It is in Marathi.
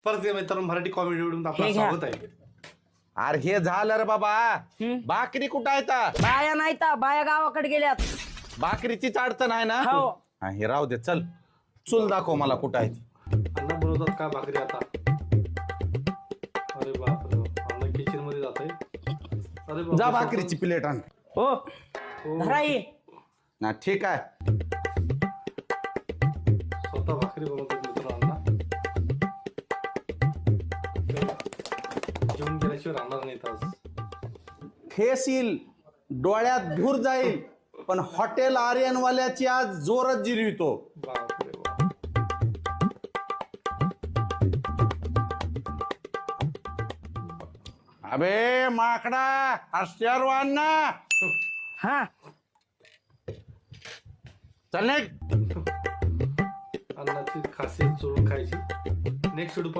परत मित्रांनो मराठी कॉमेडी व्हिडिओ आपलं हे घ्या. स्वागत आहे. अरे हे झालं रे बाबा. भाकरी कुठं आहे ता? बाया नाही तर बाया गावाकडे गेल्यात. भाकरीचीच अडचण आहे ना. हो. हा, हे राहू दे. चल चूल दाखव मला कुठं आहे ती. अण्णा बनवतात का भाकरी आता? अरे बापरे अण्णा किचन मध्ये जात आहे. अरे बापरे. जा भाकरीची प्लेट आण. हो हो. धराई. ना ठीक आहे. स्वतः भाकरी बनवतात मित्र अण्णा. जेवण केल्याशिवाय राहणार नाहीत आज. ठेस येईल, डोळ्यात धूर जाईल, पण हॉटेल आर्यनवाल्याची आज जोरच जिरवितो. बापरे बाप. अबे माकडा आश्चर्यवान ना. हा चल निघ. अन्नाची खासियत चोळून खायची. Next video